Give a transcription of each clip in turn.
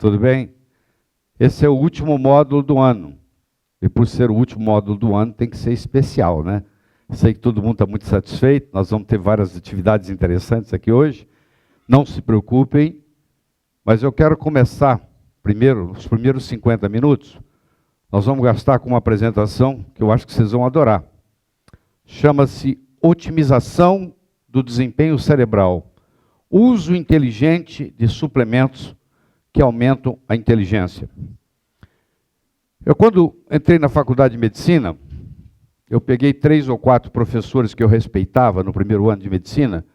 Tudo bem? Esse é o último módulo do ano. E por ser o último módulo do ano, tem que ser especial, né? Sei que todo mundo está muito satisfeito, nós vamos ter várias atividades interessantes aqui hoje. Não se preocupem, mas eu quero começar primeiro, os primeiros 50 minutos, nós vamos gastar com uma apresentação que eu acho que vocês vão adorar. Chama-se Otimização do Desempenho Cerebral. Uso inteligente de suplementos que aumentam a inteligência. Eu, quando entrei na faculdade de medicina, eu peguei 3 ou 4 professores que eu respeitava no primeiro ano de medicina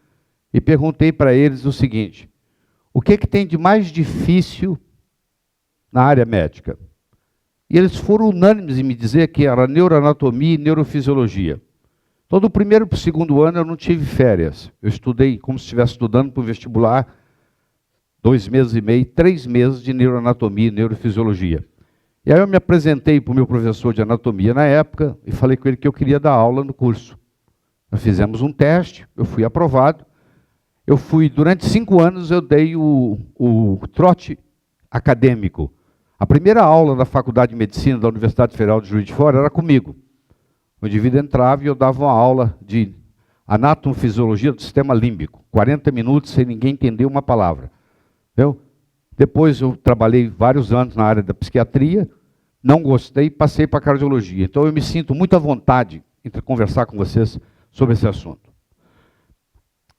e perguntei para eles o seguinte: o que tem de mais difícil na área médica? E eles foram unânimes em me dizer que era neuroanatomia e neurofisiologia. Então, do primeiro para o segundo ano eu não tive férias. Eu estudei como se estivesse estudando para o vestibular 2 meses e meio, 3 meses de neuroanatomia e neurofisiologia. E aí eu me apresentei para o meu professor de anatomia na época e falei com ele que eu queria dar aula no curso. Nós fizemos um teste, eu fui aprovado. Eu fui, durante 5 anos, eu dei o trote acadêmico. A primeira aula da Faculdade de Medicina da Universidade Federal de Juiz de Fora era comigo. O indivíduo entrava e eu dava uma aula de anatomofisiologia do sistema límbico. 40 minutos sem ninguém entender uma palavra. Entendeu? Depois eu trabalhei vários anos na área da psiquiatria, não gostei, passei para a cardiologia. Então eu me sinto muito à vontade em conversar com vocês sobre esse assunto.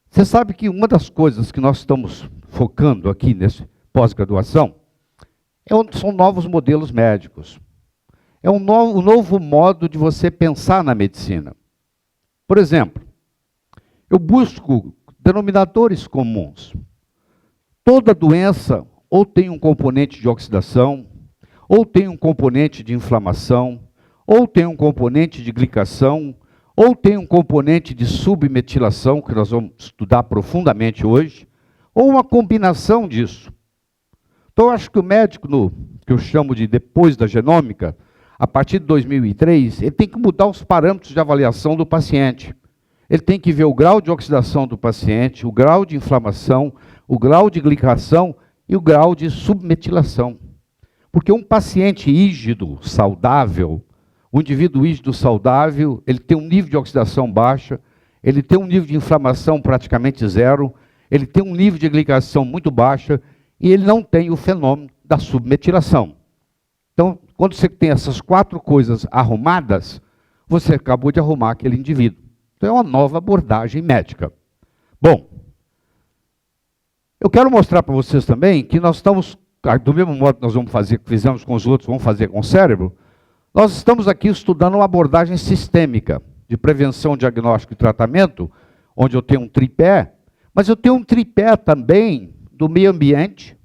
Você sabe que uma das coisas que nós estamos focando aqui nesse pós-graduação são novos modelos médicos. É um novo modo de você pensar na medicina. Por exemplo, eu busco denominadores comuns. Toda doença ou tem um componente de oxidação, ou tem um componente de inflamação, ou tem um componente de glicação, ou tem um componente de submetilação, que nós vamos estudar profundamente hoje, ou uma combinação disso. Então, eu acho que o médico, que eu chamo de depois da genômica, a partir de 2003, ele tem que mudar os parâmetros de avaliação do paciente. Ele tem que ver o grau de oxidação do paciente, o grau de inflamação, o grau de glicação e o grau de submetilação. Porque um paciente rígido, saudável, um indivíduo rígido saudável, ele tem um nível de oxidação baixa, ele tem um nível de inflamação praticamente zero, ele tem um nível de glicação muito baixa e ele não tem o fenômeno da submetilação. Então, quando você tem essas 4 coisas arrumadas, você acabou de arrumar aquele indivíduo. Então, é uma nova abordagem médica. Bom, eu quero mostrar para vocês também que nós estamos, do mesmo modo que nós vamos fazer, que fizemos com os outros, vamos fazer com o cérebro, nós estamos aqui estudando uma abordagem sistêmica de prevenção, diagnóstico e tratamento, onde eu tenho um tripé, mas eu tenho um tripé também do meio ambiente,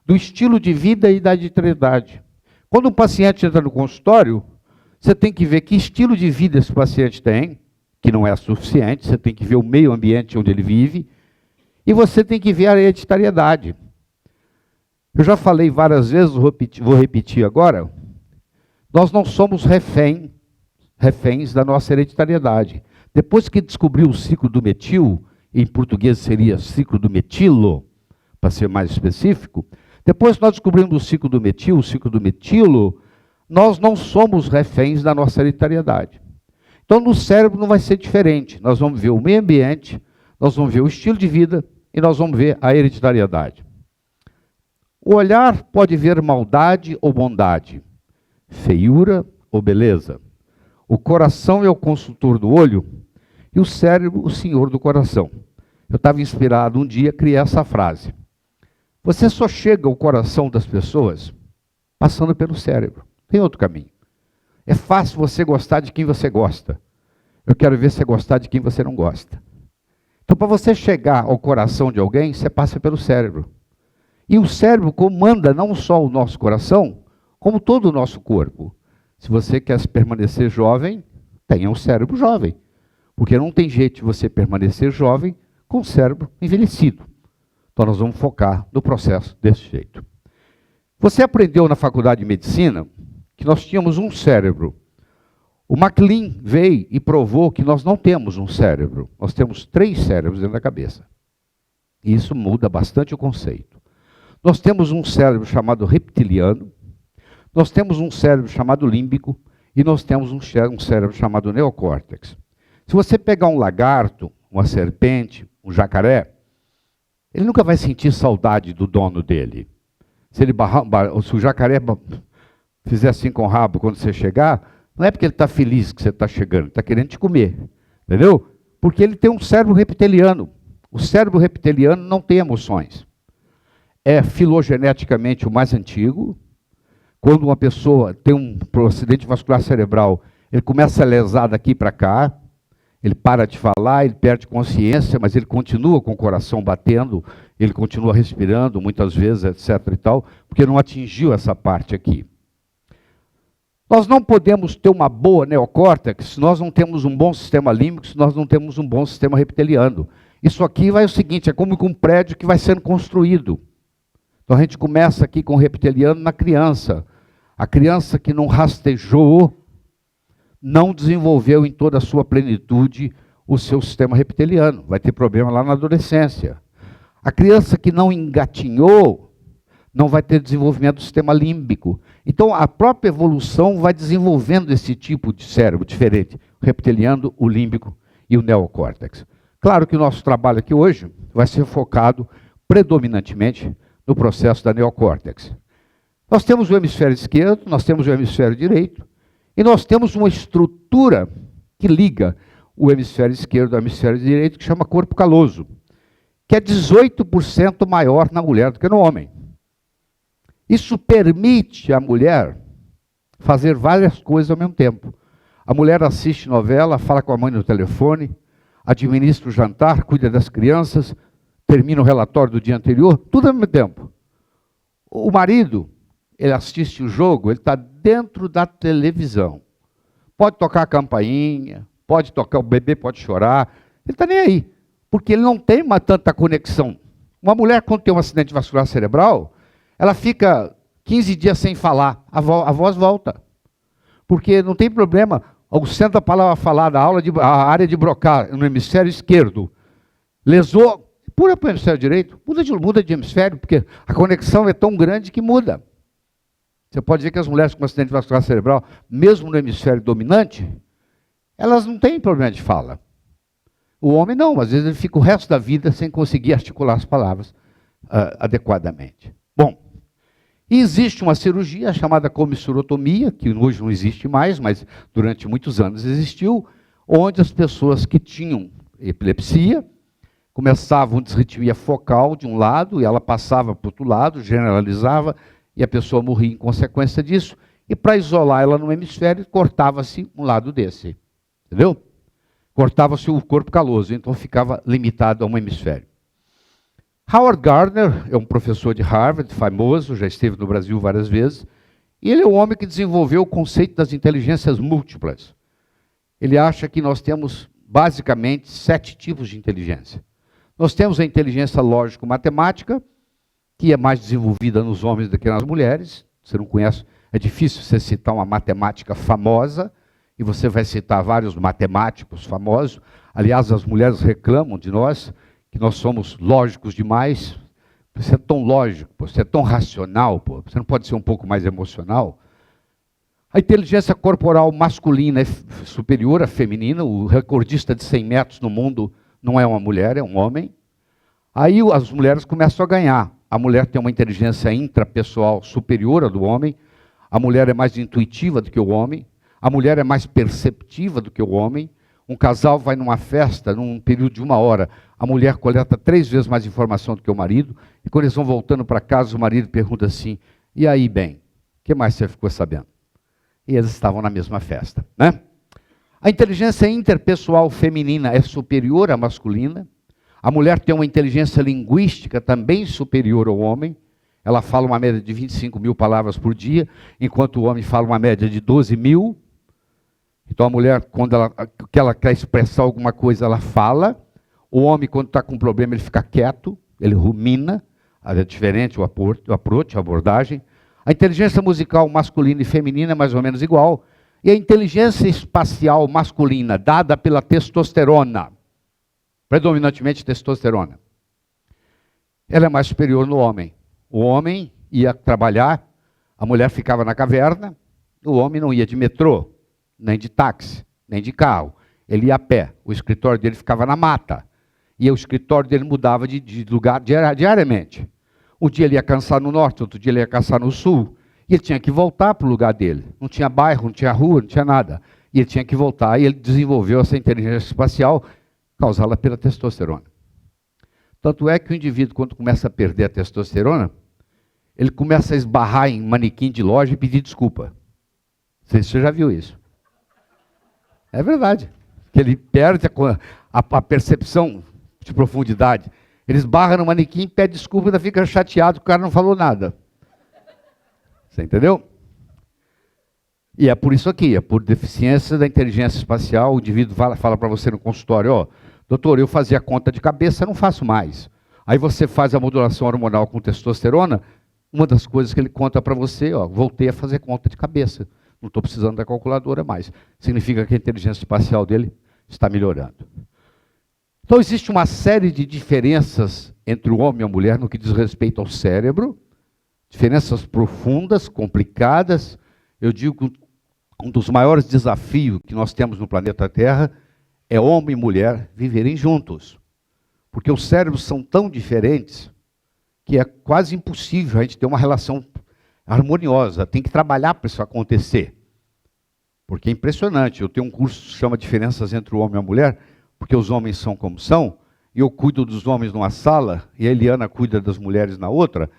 do estilo de vida e da hereditariedade. Quando um paciente entra no consultório, você tem que ver que estilo de vida esse paciente tem, que não é suficiente, você tem que ver o meio ambiente onde ele vive, e você tem que ver a hereditariedade. Eu já falei várias vezes, vou repetir agora, nós não somos reféns da nossa hereditariedade. Depois que descobriu o ciclo do metil, em português seria ciclo do metilo, para ser mais específico, depois que nós descobrimos o ciclo do metil, o ciclo do metilo, nós não somos reféns da nossa hereditariedade. Então, no cérebro não vai ser diferente. Nós vamos ver o meio ambiente, nós vamos ver o estilo de vida e nós vamos ver a hereditariedade. O olhar pode ver maldade ou bondade, feiura ou beleza. O coração é o consultor do olho e o cérebro o senhor do coração. Eu estava inspirado um dia a criar essa frase. Você só chega ao coração das pessoas passando pelo cérebro. Tem outro caminho. É fácil você gostar de quem você gosta. Eu quero ver você gostar de quem você não gosta. Então, para você chegar ao coração de alguém, você passa pelo cérebro. E o cérebro comanda não só o nosso coração, como todo o nosso corpo. Se você quer permanecer jovem, tenha um cérebro jovem. Porque não tem jeito de você permanecer jovem com o cérebro envelhecido. Então, nós vamos focar no processo desse jeito. Você aprendeu na faculdade de medicina que nós tínhamos um cérebro. O MacLean veio e provou que nós não temos um cérebro. Nós temos 3 cérebros dentro da cabeça. E isso muda bastante o conceito. Nós temos um cérebro chamado reptiliano, nós temos um cérebro chamado límbico e nós temos um cérebro chamado neocórtex. Se você pegar um lagarto, uma serpente, um jacaré, ele nunca vai sentir saudade do dono dele. Se o jacaré fizer assim com o rabo quando você chegar, não é porque ele está feliz que você está chegando, ele está querendo te comer. Entendeu? Porque ele tem um cérebro reptiliano. O cérebro reptiliano não tem emoções. É filogeneticamente o mais antigo. Quando uma pessoa tem um acidente vascular cerebral, ele começa a lesar daqui para cá, ele para de falar, ele perde consciência, mas ele continua com o coração batendo, ele continua respirando, muitas vezes, etc. e tal, porque não atingiu essa parte aqui. Nós não podemos ter uma boa neocórtex se nós não temos um bom sistema límbico, se nós não temos um bom sistema reptiliano. Isso aqui vai o seguinte, é como um prédio que vai sendo construído. Então a gente começa aqui com o reptiliano na criança. A criança que não rastejou, não desenvolveu em toda a sua plenitude o seu sistema reptiliano. Vai ter problema lá na adolescência. A criança que não engatinhou, não vai ter desenvolvimento do sistema límbico. Então, a própria evolução vai desenvolvendo esse tipo de cérebro diferente, o reptiliano, o límbico e o neocórtex. Claro que o nosso trabalho aqui hoje vai ser focado predominantemente no processo da neocórtex. Nós temos o hemisfério esquerdo, nós temos o hemisfério direito, e nós temos uma estrutura que liga o hemisfério esquerdo ao hemisfério direito, que chama corpo caloso, que é 18% maior na mulher do que no homem. Isso permite à mulher fazer várias coisas ao mesmo tempo. A mulher assiste novela, fala com a mãe no telefone, administra o jantar, cuida das crianças, termina o relatório do dia anterior, tudo ao mesmo tempo. O marido, ele assiste o jogo, ele está dentro da televisão. Pode tocar a campainha, pode tocar, o bebê pode chorar, ele está nem aí, porque ele não tem tanta conexão. Uma mulher, quando tem um acidente vascular cerebral, ela fica 15 dias sem falar, a voz volta. Porque não tem problema, o centro da palavra falada, a área de Broca, no hemisfério esquerdo, lesou, pula para o hemisfério direito, muda de hemisfério, porque a conexão é tão grande que muda. Você pode ver que as mulheres com acidente vascular cerebral, mesmo no hemisfério dominante, elas não têm problema de fala. O homem não, às vezes ele fica o resto da vida sem conseguir articular as palavras adequadamente. Bom, e existe uma cirurgia chamada comissurotomia, que hoje não existe mais, mas durante muitos anos existiu, onde as pessoas que tinham epilepsia começavam disritmia focal de um lado, e ela passava para o outro lado, generalizava, e a pessoa morria em consequência disso, e para isolar ela no hemisfério, cortava-se um lado desse, entendeu? Cortava-se o corpo caloso, então ficava limitado a um hemisfério. Howard Gardner é um professor de Harvard, famoso, já esteve no Brasil várias vezes, e ele é o homem que desenvolveu o conceito das inteligências múltiplas. Ele acha que nós temos, basicamente, 7 tipos de inteligência. Nós temos a inteligência lógico-matemática, que é mais desenvolvida nos homens do que nas mulheres. Você não conhece, é difícil você citar uma matemática famosa, e você vai citar vários matemáticos famosos. Aliás, as mulheres reclamam de nós, que nós somos lógicos demais. Você é tão lógico, você é tão racional, você não pode ser um pouco mais emocional? A inteligência corporal masculina é superior à feminina, o recordista de 100 metros no mundo não é uma mulher, é um homem. Aí as mulheres começam a ganhar. A mulher tem uma inteligência intrapessoal superior à do homem, a mulher é mais intuitiva do que o homem, a mulher é mais perceptiva do que o homem. Um casal vai numa festa, num período de 1 hora, a mulher coleta 3 vezes mais informação do que o marido, e quando eles vão voltando para casa, o marido pergunta assim, e aí, bem, o que mais você ficou sabendo? E eles estavam na mesma festa, né? A inteligência interpessoal feminina é superior à masculina, a mulher tem uma inteligência linguística também superior ao homem, ela fala uma média de 25 mil palavras por dia, enquanto o homem fala uma média de 12 mil. Então a mulher, quando ela quer expressar alguma coisa, ela fala. O homem, quando está com um problema, ele fica quieto, ele rumina. É diferente o approach, a abordagem. A inteligência musical masculina e feminina é mais ou menos igual. E a inteligência espacial masculina, dada pela testosterona, predominantemente testosterona, ela é mais superior no homem. O homem ia trabalhar, a mulher ficava na caverna, o homem não ia de metrô, nem de táxi, nem de carro. Ele ia a pé. O escritório dele ficava na mata. E o escritório dele mudava de lugar diariamente. Um dia ele ia cansar no norte, outro dia ele ia cansar no sul. E ele tinha que voltar para o lugar dele. Não tinha bairro, não tinha rua, não tinha nada. E ele tinha que voltar. E ele desenvolveu essa inteligência espacial causada pela testosterona. Tanto é que o indivíduo, quando começa a perder a testosterona, ele começa a esbarrar em manequim de loja e pedir desculpa. Você já viu isso? É verdade. Que ele perde a percepção de profundidade. Ele esbarra no manequim, pede desculpa e ainda fica chateado que o cara não falou nada. Você entendeu? E é por isso aqui, é por deficiência da inteligência espacial. O indivíduo fala para você no consultório, ó, doutor, eu fazia conta de cabeça, não faço mais. Aí você faz a modulação hormonal com testosterona, uma das coisas que ele conta para você, ó, voltei a fazer conta de cabeça. Não estou precisando da calculadora mais. Significa que a inteligência espacial dele está melhorando. Então existe uma série de diferenças entre o homem e a mulher no que diz respeito ao cérebro, diferenças profundas, complicadas. Eu digo que um dos maiores desafios que nós temos no planeta Terra é homem e mulher viverem juntos. Porque os cérebros são tão diferentes que é quase impossível a gente ter uma relação harmoniosa. Tem que trabalhar para isso acontecer. Porque é impressionante. Eu tenho um curso que chama Diferenças entre o Homem e a Mulher, porque os homens são como são, e eu cuido dos homens numa sala, e a Eliana cuida das mulheres na outra,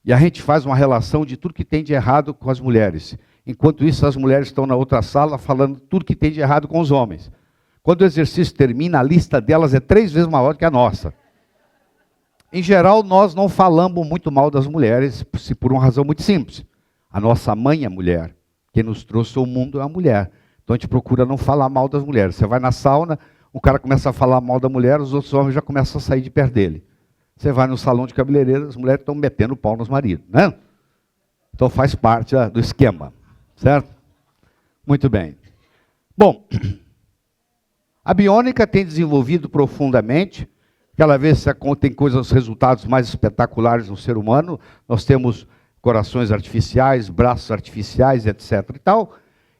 e a gente faz uma relação de tudo que tem de errado com as mulheres. Enquanto isso, as mulheres estão na outra sala falando tudo que tem de errado com os homens. Quando o exercício termina, a lista delas é 3 vezes maior que a nossa. Em geral, nós não falamos muito mal das mulheres, por uma razão muito simples. A nossa mãe é mulher. Quem nos trouxe ao mundo é a mulher. Então a gente procura não falar mal das mulheres. Você vai na sauna, o cara começa a falar mal da mulher, os outros homens já começam a sair de perto dele. Você vai no salão de cabeleireiro, as mulheres estão metendo pau nos maridos, né? Então faz parte do esquema, certo? Muito bem. Bom, a biônica tem desenvolvido profundamente. Cada vez tem coisas, resultados mais espetaculares no ser humano. Nós temos corações artificiais, braços artificiais, etc. e tal.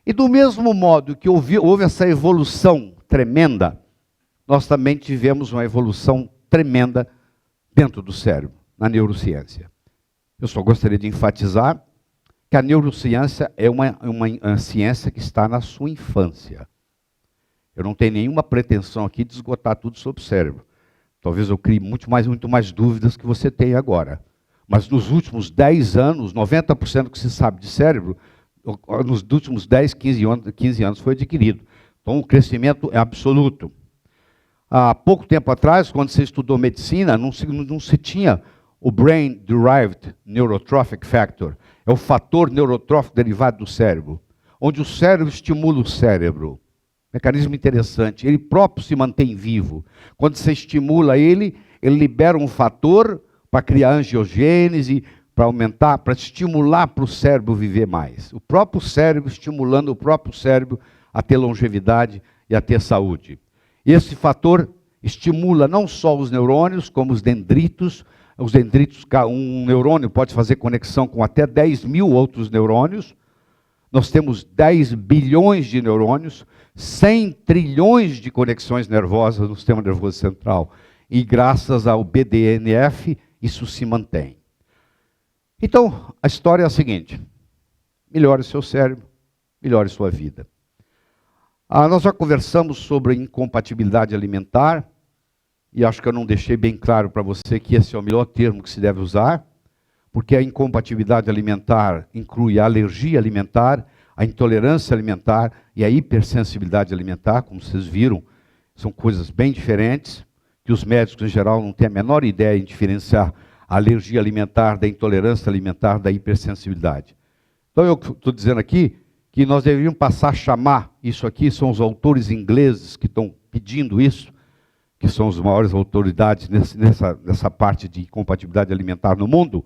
E do mesmo modo que houve essa evolução tremenda, nós também tivemos uma evolução tremenda dentro do cérebro, na neurociência. Eu só gostaria de enfatizar que a neurociência é uma ciência que está na sua infância. Eu não tenho nenhuma pretensão aqui de esgotar tudo sobre o cérebro. Talvez eu crie muito mais dúvidas que você tem agora. Mas nos últimos 10 anos, 90% do que se sabe de cérebro, nos últimos 10, 15 anos foi adquirido. Então o crescimento é absoluto. Há pouco tempo atrás, quando você estudou medicina, não se tinha o Brain Derived Neurotrophic Factor. É o fator neurotrófico derivado do cérebro, onde o cérebro estimula o cérebro. Mecanismo interessante. Ele próprio se mantém vivo. Quando você estimula ele libera um fator para criar angiogênese, para aumentar, para estimular para o cérebro viver mais. O próprio cérebro estimulando o próprio cérebro a ter longevidade e a ter saúde. E esse fator estimula não só os neurônios, como os dendritos. Os dendritos, um neurônio pode fazer conexão com até 10 mil outros neurônios. Nós temos 10 bilhões de neurônios, 100 trilhões de conexões nervosas no sistema nervoso central. E graças ao BDNF, isso se mantém. Então, a história é a seguinte. Melhore seu cérebro, melhore sua vida. Nós já conversamos sobre incompatibilidade alimentar, e acho que eu não deixei bem claro para você que esse é o melhor termo que se deve usar, porque a incompatibilidade alimentar inclui a alergia alimentar, a intolerância alimentar e a hipersensibilidade alimentar, como vocês viram, são coisas bem diferentes, que os médicos em geral não têm a menor ideia em diferenciar a alergia alimentar da intolerância alimentar da hipersensibilidade. Então eu estou dizendo aqui que nós deveríamos passar a chamar isso aqui, são os autores ingleses que estão pedindo isso, que são as maiores autoridades nessa parte de incompatibilidade alimentar no mundo.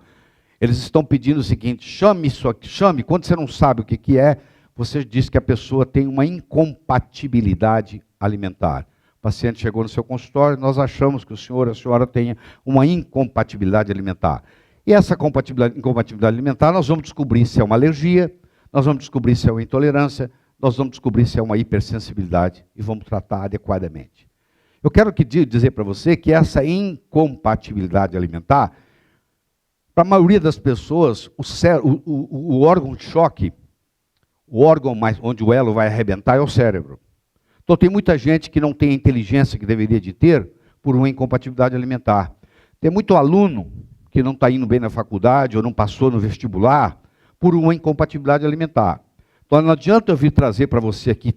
Eles estão pedindo o seguinte: chame isso aqui, quando você não sabe o que é, você diz que a pessoa tem uma incompatibilidade alimentar. O paciente chegou no seu consultório, nós achamos que o senhor, a senhora tenha uma incompatibilidade alimentar. E essa incompatibilidade alimentar, nós vamos descobrir se é uma alergia, nós vamos descobrir se é uma intolerância, nós vamos descobrir se é uma hipersensibilidade e vamos tratar adequadamente. Eu quero dizer para você que essa incompatibilidade alimentar, para a maioria das pessoas, o órgão de choque, o órgão onde o elo vai arrebentar é o cérebro. Então tem muita gente que não tem a inteligência que deveria de ter por uma incompatibilidade alimentar. Tem muito aluno que não está indo bem na faculdade ou não passou no vestibular por uma incompatibilidade alimentar. Então não adianta eu vir trazer para você aqui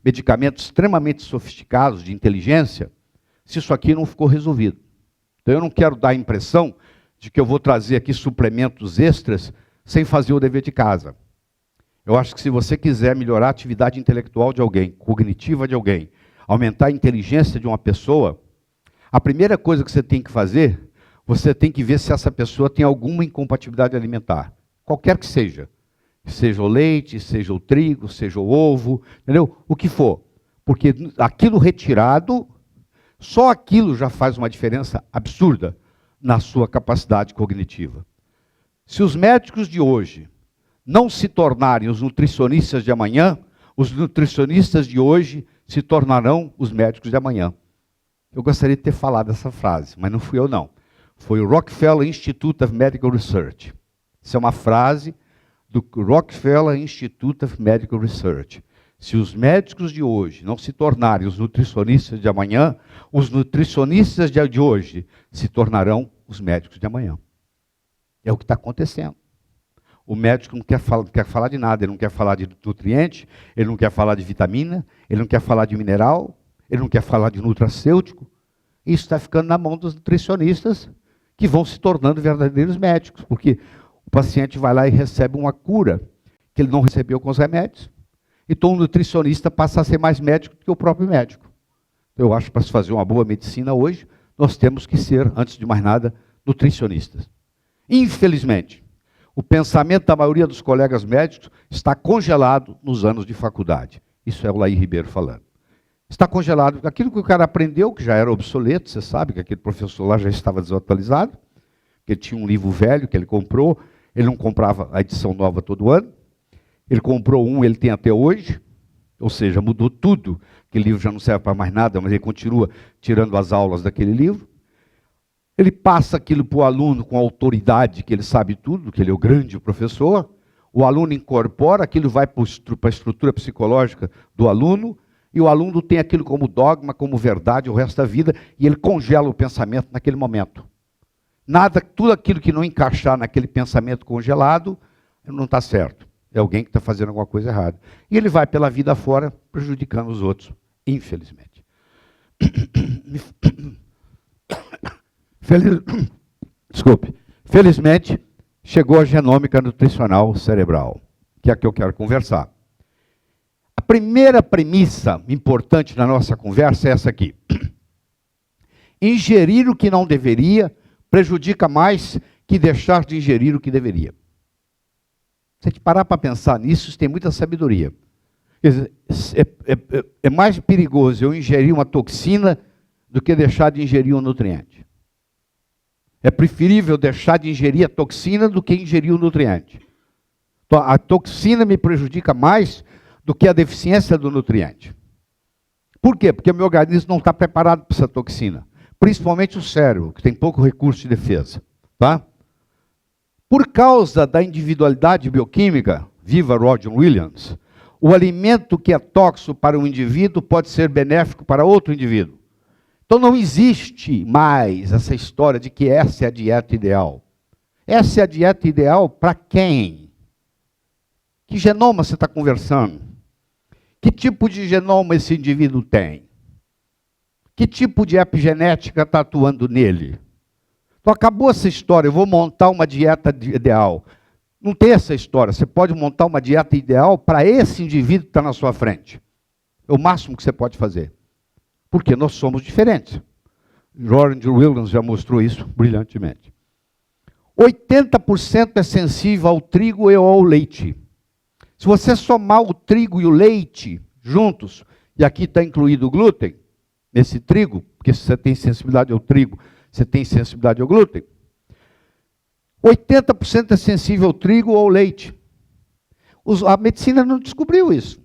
medicamentos extremamente sofisticados de inteligência se isso aqui não ficou resolvido. Então eu não quero dar a impressão de que eu vou trazer aqui suplementos extras sem fazer o dever de casa. Eu acho que se você quiser melhorar a atividade intelectual de alguém, cognitiva de alguém, aumentar a inteligência de uma pessoa, a primeira coisa que você tem que fazer, você tem que ver se essa pessoa tem alguma incompatibilidade alimentar. Qualquer que seja. Seja o leite, seja o trigo, seja o ovo, entendeu? O que for. Porque aquilo retirado, só aquilo já faz uma diferença absurda na sua capacidade cognitiva. Se os médicos de hoje não se tornarem os nutricionistas de amanhã, os nutricionistas de hoje se tornarão os médicos de amanhã. Eu gostaria de ter falado essa frase, mas não fui eu não. Foi o Rockefeller Institute of Medical Research. Isso é uma frase do Rockefeller Institute of Medical Research. Se os médicos de hoje não se tornarem os nutricionistas de amanhã, os nutricionistas de hoje se tornarão os médicos de amanhã. É o que está acontecendo. O médico não quer falar de nada, ele não quer falar de nutriente, ele não quer falar de vitamina, ele não quer falar de mineral, ele não quer falar de nutracêutico. Isso está ficando na mão dos nutricionistas, que vão se tornando verdadeiros médicos, porque o paciente vai lá e recebe uma cura que ele não recebeu com os remédios. Então o nutricionista passa a ser mais médico do que o próprio médico. Eu acho que para se fazer uma boa medicina hoje, nós temos que ser, antes de mais nada, nutricionistas. Infelizmente, o pensamento da maioria dos colegas médicos está congelado nos anos de faculdade. Isso é o Laí Ribeiro falando. Está congelado. Aquilo que o cara aprendeu, que já era obsoleto, você sabe que aquele professor lá já estava desatualizado, que ele tinha um livro velho que ele comprou, ele não comprava a edição nova todo ano, ele comprou um, ele tem até hoje, ou seja, mudou tudo, aquele livro já não serve para mais nada, mas ele continua tirando as aulas daquele livro. Ele passa aquilo para o aluno com autoridade, que ele sabe tudo, que ele é o grande professor, o aluno incorpora, aquilo vai para a estrutura psicológica do aluno, e o aluno tem aquilo como dogma, como verdade o resto da vida, e ele congela o pensamento naquele momento. Nada, tudo aquilo que não encaixar naquele pensamento congelado, não está certo. É alguém que está fazendo alguma coisa errada. E ele vai pela vida fora, prejudicando os outros, infelizmente. Desculpe. Felizmente, chegou a genômica nutricional cerebral, que é a que eu quero conversar. A primeira premissa importante na nossa conversa é essa aqui. Ingerir o que não deveria prejudica mais que deixar de ingerir o que deveria. Se a gente parar para pensar nisso, isso tem muita sabedoria. É mais perigoso eu ingerir uma toxina do que deixar de ingerir um nutriente. É preferível deixar de ingerir a toxina do que ingerir o nutriente. Então, a toxina me prejudica mais do que a deficiência do nutriente. Por quê? Porque o meu organismo não está preparado para essa toxina. Principalmente o cérebro, que tem pouco recurso de defesa. Tá? Por causa da individualidade bioquímica, viva Roger Williams, o alimento que é tóxico para um indivíduo pode ser benéfico para outro indivíduo. Então não existe mais essa história de que essa é a dieta ideal. Essa é a dieta ideal para quem? Que genoma você está conversando? Que tipo de genoma esse indivíduo tem? Que tipo de epigenética está atuando nele? Então acabou essa história, eu vou montar uma dieta ideal. Não tem essa história, você pode montar uma dieta ideal para esse indivíduo que está na sua frente. É o máximo que você pode fazer. Porque nós somos diferentes. Roger Williams já mostrou isso brilhantemente. 80% é sensível ao trigo e ao leite. Se você somar o trigo e o leite juntos, e aqui está incluído o glúten, nesse trigo, porque se você tem sensibilidade ao trigo, você tem sensibilidade ao glúten. 80% é sensível ao trigo ou ao leite. A medicina não descobriu isso.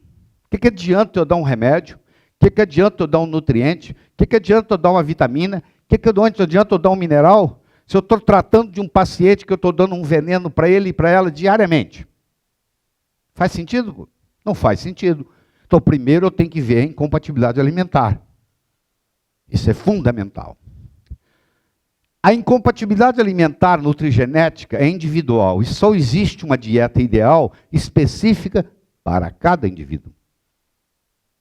O que adianta eu dar um remédio? O que adianta eu dar um nutriente? O que adianta eu dar uma vitamina? O que adianta eu dar um mineral? Se eu estou tratando de um paciente que eu estou dando um veneno para ele e para ela diariamente. Faz sentido? Não faz sentido. Então, primeiro eu tenho que ver a incompatibilidade alimentar. Isso é fundamental. A incompatibilidade alimentar nutrigenética é individual e só existe uma dieta ideal específica para cada indivíduo.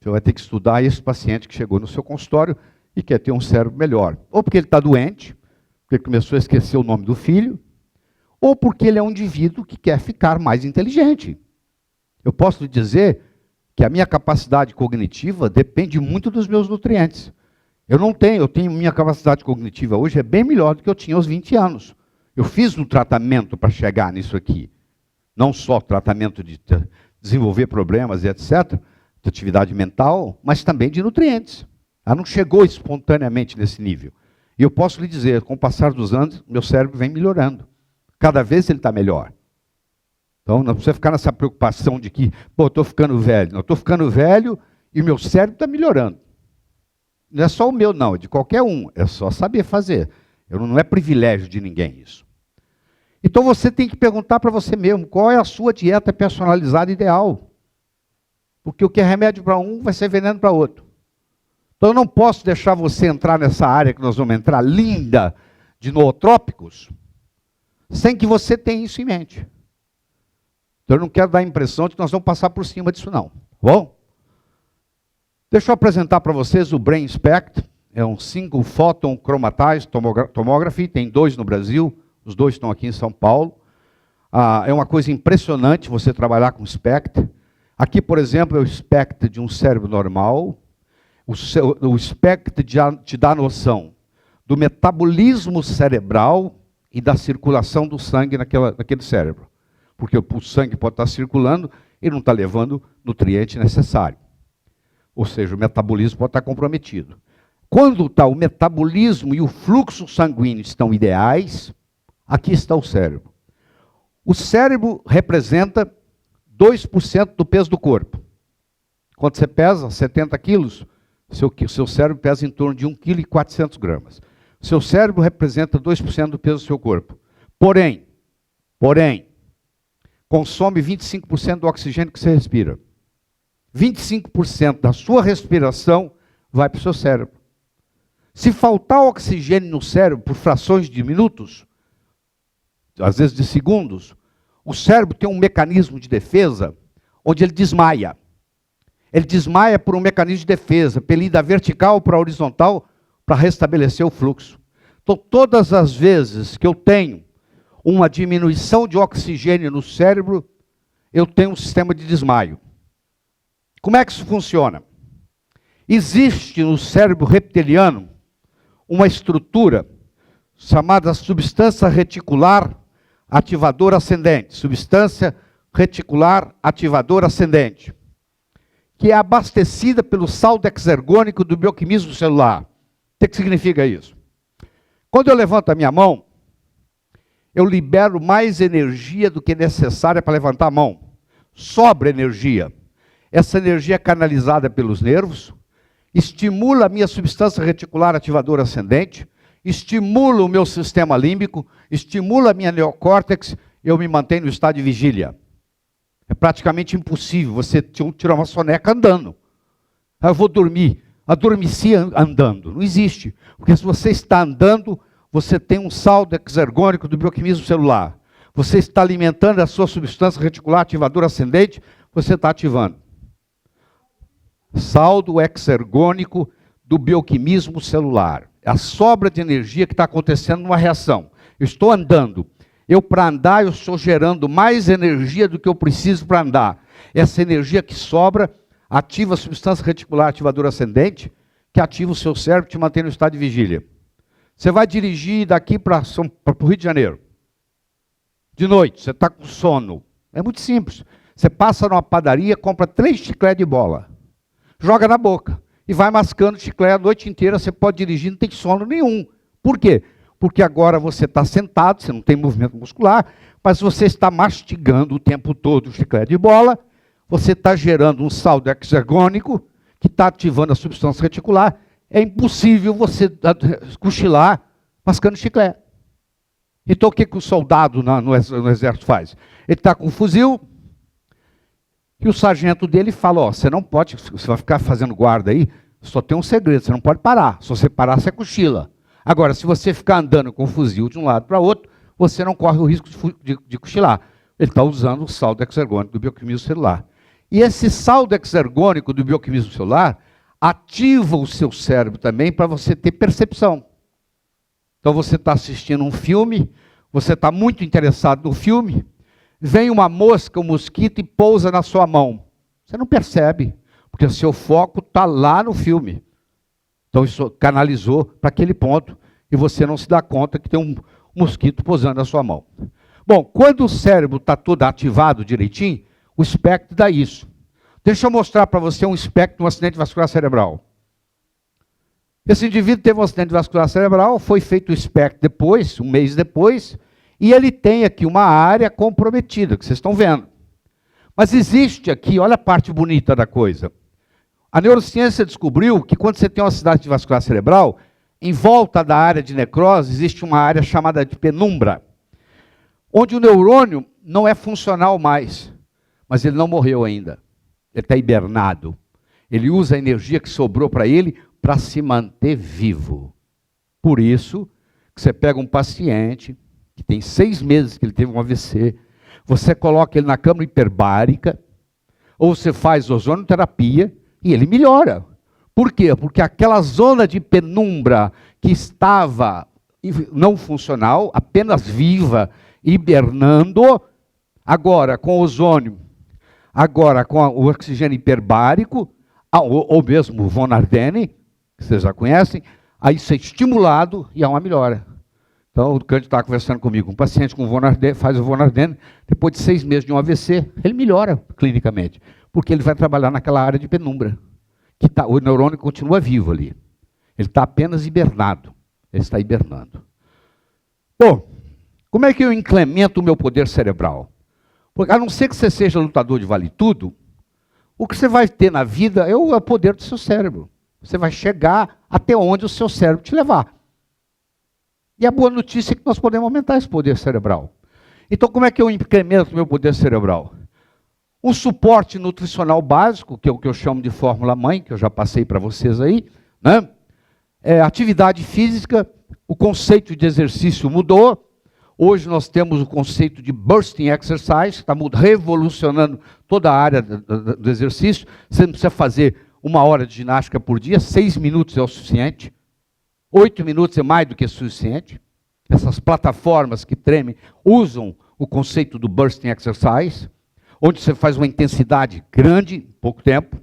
Você vai ter que estudar esse paciente que chegou no seu consultório e quer ter um cérebro melhor. Ou porque ele está doente, porque ele começou a esquecer o nome do filho, ou porque ele é um indivíduo que quer ficar mais inteligente. Eu posso lhe dizer que a minha capacidade cognitiva depende muito dos meus nutrientes. Eu tenho minha capacidade cognitiva hoje é bem melhor do que eu tinha aos 20 anos. Eu fiz um tratamento para chegar nisso aqui. Não só tratamento de desenvolver problemas e etc., de atividade mental, mas também de nutrientes. Ela não chegou espontaneamente nesse nível. E eu posso lhe dizer, com o passar dos anos, meu cérebro vem melhorando. Cada vez ele está melhor. Então, não precisa ficar nessa preocupação de que, pô, eu estou ficando velho. Não, eu estou ficando velho e o meu cérebro está melhorando. Não é só o meu, não, é de qualquer um. É só saber fazer. Não é privilégio de ninguém isso. Então, você tem que perguntar para você mesmo, qual é a sua dieta personalizada ideal? Porque o que é remédio para um vai ser veneno para outro. Então, eu não posso deixar você entrar nessa área que nós vamos entrar, linda, de nootrópicos, sem que você tenha isso em mente. Então, eu não quero dar a impressão de que nós vamos passar por cima disso, não. Bom? Deixa eu apresentar para vocês o Brain Spect. É um Single Photon Chromatized Tomography. Tem 2 no Brasil. Os 2 estão aqui em São Paulo. É uma coisa impressionante você trabalhar com SPECT. Aqui, por exemplo, é o SPECT de um cérebro normal. O SPECT te dá noção do metabolismo cerebral e da circulação do sangue naquele cérebro. Porque o sangue pode estar circulando e não está levando nutriente necessário. Ou seja, o metabolismo pode estar comprometido. Quando o metabolismo e o fluxo sanguíneo estão ideais, aqui está o cérebro. O cérebro representa 2% do peso do corpo. Quando você pesa 70 quilos, seu cérebro pesa em torno de 1,4 kg. Seu cérebro representa 2% do peso do seu corpo. Porém, consome 25% do oxigênio que você respira. 25% da sua respiração vai para o seu cérebro. Se faltar oxigênio no cérebro por frações de minutos, às vezes de segundos, o cérebro tem um mecanismo de defesa onde ele desmaia. Ele desmaia por um mecanismo de defesa, para ele ir da vertical para a horizontal, para restabelecer o fluxo. Então, todas as vezes que eu tenho uma diminuição de oxigênio no cérebro, eu tenho um sistema de desmaio. Como é que isso funciona? Existe no cérebro reptiliano uma estrutura chamada substância reticular ativadora ascendente. Substância reticular ativadora ascendente. Que é abastecida pelo saldo exergônico do bioquímico celular. O que significa isso? Quando eu levanto a minha mão, eu libero mais energia do que necessária para levantar a mão. Sobra energia. Essa energia é canalizada pelos nervos, estimula a minha substância reticular ativadora ascendente, estimula o meu sistema límbico, estimula a minha neocórtex, eu me mantenho no estado de vigília. É praticamente impossível você tirar uma soneca andando. Eu vou dormir, adormeci andando. Não existe. Porque se você está andando, você tem um saldo exergônico do bioquímico celular. Você está alimentando a sua substância reticular ativadora ascendente, você está ativando. Saldo exergônico do bioquimismo celular. É a sobra de energia que está acontecendo numa reação. Eu estou andando. Para andar, eu estou gerando mais energia do que eu preciso para andar. Essa energia que sobra ativa a substância reticular ativadora ascendente, que ativa o seu cérebro e te mantém no estado de vigília. Você vai dirigir daqui para o Rio de Janeiro. De noite, você está com sono. É muito simples. Você passa numa padaria, compra 3 chicletes de bola. Joga na boca e vai mascando chiclete a noite inteira, você pode dirigir, não tem sono nenhum. Por quê? porque agora você está sentado, você não tem movimento muscular, mas você está mastigando o tempo todo o chiclete de bola, você está gerando um saldo exergônico, que está ativando a substância reticular. É impossível você cochilar mascando chiclete. Então o que o soldado no exército faz? Ele está com um fuzil, e o sargento dele fala, ó, você não pode, você vai ficar fazendo guarda aí, só tem um segredo, você não pode parar. Se você parar, você cochila. Agora, se você ficar andando com o fuzil de um lado para outro, você não corre o risco de cochilar. Ele está usando o saldo exergônico do bioquímico celular. E esse saldo exergônico do bioquímico celular ativa o seu cérebro também para você ter percepção. Então você está assistindo um filme, você está muito interessado no filme, vem uma mosca, um mosquito e pousa na sua mão. Você não percebe, porque o seu foco está lá no filme. Então isso canalizou para aquele ponto e você não se dá conta que tem um mosquito pousando na sua mão. Bom, quando o cérebro está todo ativado direitinho, o espectro dá isso. Deixa eu mostrar para você um espectro de um acidente vascular cerebral. Esse indivíduo teve um acidente vascular cerebral, foi feito o espectro depois, um mês depois, e ele tem aqui uma área comprometida, que vocês estão vendo. Mas existe aqui, olha a parte bonita da coisa. A neurociência descobriu que quando você tem um acidente vascular cerebral, em volta da área de necrose existe uma área chamada de penumbra, onde o neurônio não é funcional mais, mas ele não morreu ainda. Ele está hibernado. Ele usa a energia que sobrou para ele para se manter vivo. Por isso, que você pega um paciente que tem 6 meses que ele teve um AVC, você coloca ele na câmara hiperbárica, ou você faz ozonoterapia e ele melhora. Por quê? Porque aquela zona de penumbra que estava não funcional, apenas viva, hibernando, agora com ozônio, agora com o oxigênio hiperbárico, ou mesmo o von Ardenne, que vocês já conhecem, aí isso é estimulado e há uma melhora. Então, o Cândido está conversando comigo, um paciente com von Ardenne, faz o von Ardenne, depois de 6 meses de um AVC, ele melhora clinicamente, porque ele vai trabalhar naquela área de penumbra, que o neurônio continua vivo ali. Ele está apenas hibernado, ele está hibernando. Bom, como é que eu incremento o meu poder cerebral? Porque, a não ser que você seja lutador de vale tudo, o que você vai ter na vida é o poder do seu cérebro. Você vai chegar até onde o seu cérebro te levar. E a boa notícia é que nós podemos aumentar esse poder cerebral. Então, como é que eu incremento o meu poder cerebral? Um suporte nutricional básico, que é o que eu chamo de fórmula-mãe, que eu já passei para vocês aí, né? Atividade física, o conceito de exercício mudou. Hoje nós temos o conceito de bursting exercise, que está revolucionando toda a área do exercício. Você não precisa fazer 1 hora de ginástica por dia, 6 minutos é o suficiente. 8 minutos é mais do que suficiente. Essas plataformas que tremem usam o conceito do bursting exercise, onde você faz uma intensidade grande em pouco tempo.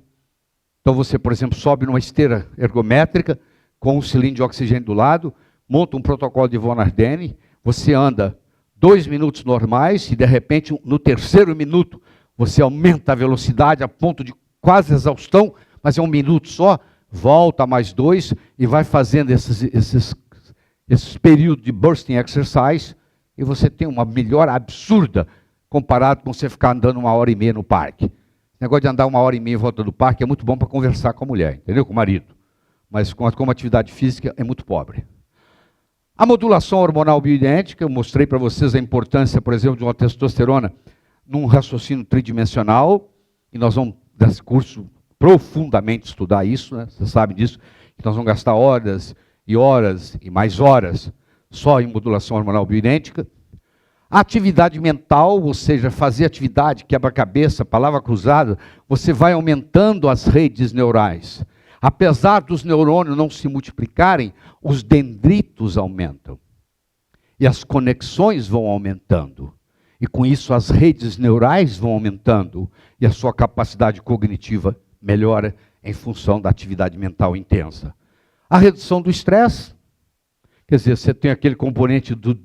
Então você, por exemplo, sobe numa esteira ergométrica com um cilindro de oxigênio do lado, monta um protocolo de von Ardenne, você anda 2 minutos normais e, de repente, no 3º minuto, você aumenta a velocidade a ponto de quase exaustão, mas é 1 minuto só, volta mais 2 e vai fazendo esses períodos de bursting exercise e você tem uma melhora absurda comparado com você ficar andando 1h30 no parque. O negócio de andar 1h30 em volta do parque é muito bom para conversar com a mulher, entendeu? Com o marido. Mas como atividade física é muito pobre. A modulação hormonal bioidêntica, eu mostrei para vocês a importância, por exemplo, de uma testosterona num raciocínio tridimensional, e nós vamos, nesse curso, profundamente estudar isso, né? Você sabe disso, que nós vamos gastar horas e mais horas só em modulação hormonal bioidêntica. A atividade mental, ou seja, fazer atividade, quebra-cabeça, palavra cruzada, você vai aumentando as redes neurais. Apesar dos neurônios não se multiplicarem, os dendritos aumentam. E as conexões vão aumentando. E com isso as redes neurais vão aumentando. E a sua capacidade cognitiva melhora em função da atividade mental intensa. A redução do estresse. Quer dizer, você tem aquele componente do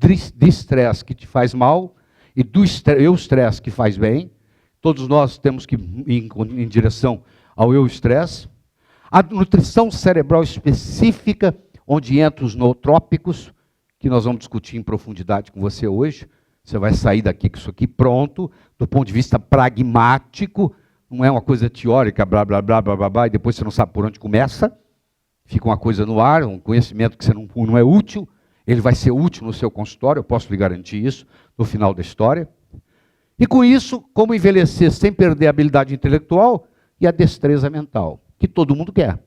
estresse que te faz mal e do estresse que faz bem. Todos nós temos que ir em direção ao estresse. A nutrição cerebral específica, onde entram os nootrópicos, que nós vamos discutir em profundidade com você hoje. Você vai sair daqui com isso aqui pronto, do ponto de vista pragmático, não é uma coisa teórica, blá, blá, blá, blá, blá, blá, e depois você não sabe por onde começa, fica uma coisa no ar, um conhecimento que você não é útil, ele vai ser útil no seu consultório, eu posso lhe garantir isso, no final da história. E com isso, como envelhecer sem perder a habilidade intelectual e a destreza mental, que todo mundo quer.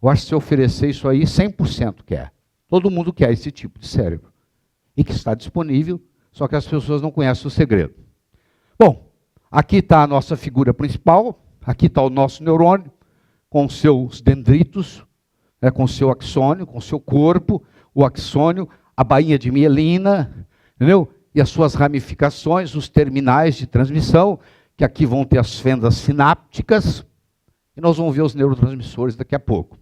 Eu acho que se oferecer isso aí, 100% quer. Todo mundo quer esse tipo de cérebro. E que está disponível, só que as pessoas não conhecem o segredo. Bom, aqui está a nossa figura principal, aqui está o nosso neurônio, com seus dendritos, com o seu axônio, com o seu corpo, o axônio, a bainha de mielina, entendeu? E as suas ramificações, os terminais de transmissão, que aqui vão ter as fendas sinápticas, e nós vamos ver os neurotransmissores daqui a pouco.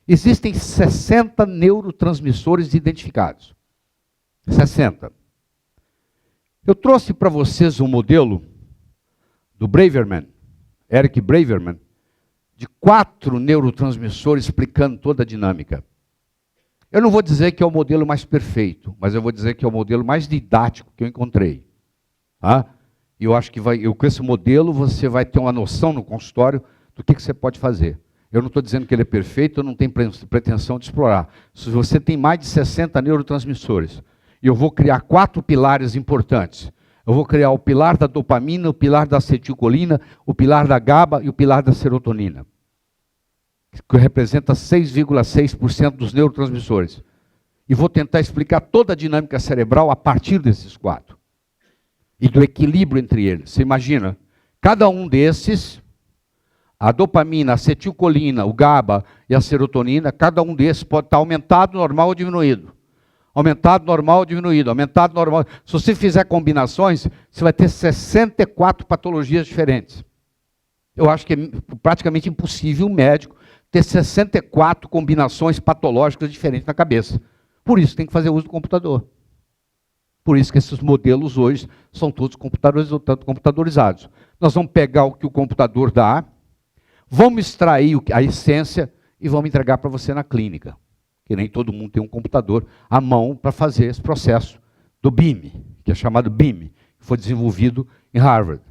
Existem 60 neurotransmissores identificados. 60. Eu trouxe para vocês um modelo do Braverman, Eric Braverman, de 4 neurotransmissores explicando toda a dinâmica. Eu não vou dizer que é o modelo mais perfeito, mas eu vou dizer que é o modelo mais didático que eu encontrei. Tá? E eu acho que com esse modelo você vai ter uma noção no consultório do que você pode fazer. Eu não estou dizendo que ele é perfeito, eu não tenho pretensão de explorar. Se você tem mais de 60 neurotransmissores, e eu vou criar 4 pilares importantes. Eu vou criar o pilar da dopamina, o pilar da acetilcolina, o pilar da GABA e o pilar da serotonina, que representa 6,6% dos neurotransmissores. E vou tentar explicar toda a dinâmica cerebral a partir desses 4. E do equilíbrio entre eles. Você imagina, cada um desses, a dopamina, a acetilcolina, o GABA e a serotonina, cada um desses pode estar aumentado, normal ou diminuído. Aumentado, normal, diminuído, aumentado, normal. Se você fizer combinações, você vai ter 64 patologias diferentes. Eu acho que é praticamente impossível um médico ter 64 combinações patológicas diferentes na cabeça. Por isso tem que fazer uso do computador. Por isso que esses modelos hoje são todos computadorizados. Nós vamos pegar o que o computador dá, vamos extrair a essência e vamos entregar para você na clínica. Que nem todo mundo tem um computador à mão para fazer esse processo do BIM, que é chamado BIM, que foi desenvolvido em Harvard.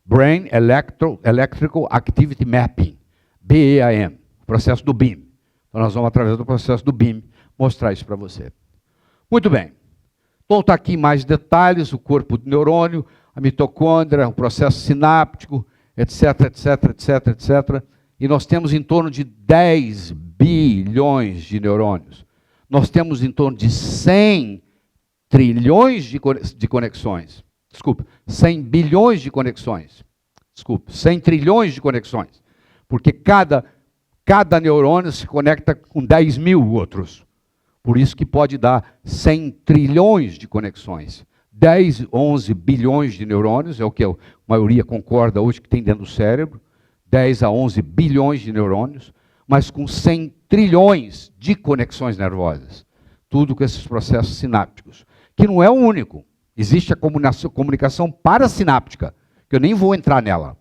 Brain Electrical Activity Mapping, BEAM, o processo do BIM. Então nós vamos, através do processo do BIM, mostrar isso para você. Muito bem. Então está aqui mais detalhes, o corpo do neurônio, a mitocôndria, o processo sináptico, etc, etc, etc, etc. E nós temos em torno de 10 bilhões de neurônios. Nós temos em torno de 100 trilhões de conexões. Desculpa, 100 bilhões de conexões. Desculpa, 100 trilhões de conexões. Porque cada neurônio se conecta com 10 mil outros. Por isso que pode dar 100 trilhões de conexões. 10, 11 bilhões de neurônios, é o que a maioria concorda hoje que tem dentro do cérebro. 10 a 11 bilhões de neurônios, mas com 100 trilhões de conexões nervosas. Tudo com esses processos sinápticos. Que não é o único. Existe a comunicação parasináptica, que eu nem vou entrar nela.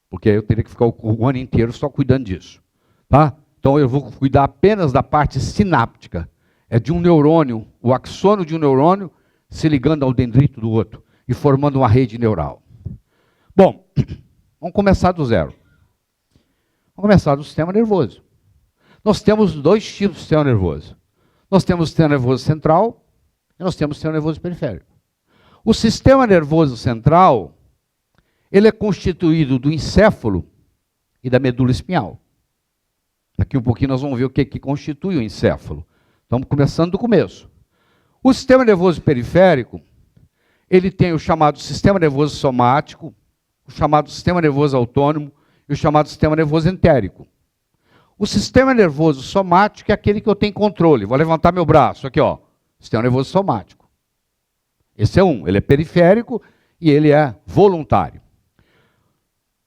Porque aí eu teria que ficar o ano inteiro só cuidando disso. Tá? Então eu vou cuidar apenas da parte sináptica. É de um neurônio, o axônio de um neurônio se ligando ao dendrito do outro e formando uma rede neural. Bom, vamos começar do zero. Vamos começar do sistema nervoso. Nós temos 2 tipos de sistema nervoso. Nós temos o sistema nervoso central e nós temos o sistema nervoso periférico. O sistema nervoso central, ele é constituído do encéfalo e da medula espinhal. Daqui um pouquinho nós vamos ver o que constitui o encéfalo. Estamos começando do começo. O sistema nervoso periférico, ele tem o chamado sistema nervoso somático, o chamado sistema nervoso autônomo e o chamado sistema nervoso entérico. O sistema nervoso somático é aquele que eu tenho controle. Vou levantar meu braço aqui, ó. Sistema nervoso somático. Esse é um, ele é periférico e ele é voluntário.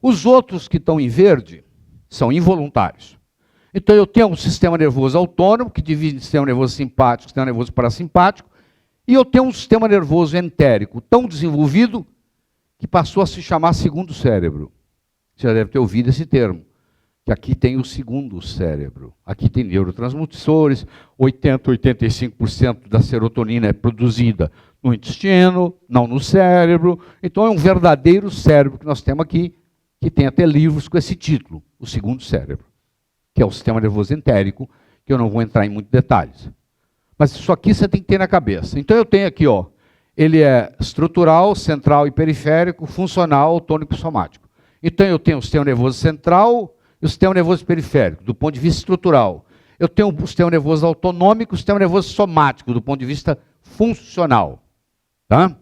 Os outros que estão em verde são involuntários. Então eu tenho um sistema nervoso autônomo, que divide em sistema nervoso simpático e sistema nervoso parasimpático, e eu tenho um sistema nervoso entérico tão desenvolvido que passou a se chamar segundo cérebro. Você já deve ter ouvido esse termo. que aqui tem o segundo cérebro. Aqui tem neurotransmissores, 80, 85% da serotonina é produzida no intestino, não no cérebro. Então é um verdadeiro cérebro que nós temos aqui, que tem até livros com esse título, o segundo cérebro, que é o sistema nervoso entérico, que eu não vou entrar em muitos detalhes. Mas isso aqui você tem que ter na cabeça. Então eu tenho aqui, ó, ele é estrutural, central e periférico, funcional, autônico e somático. Então eu tenho o sistema nervoso central e o sistema nervoso periférico, do ponto de vista estrutural. Eu tenho o sistema nervoso autonômico e o sistema nervoso somático, do ponto de vista funcional. Tá?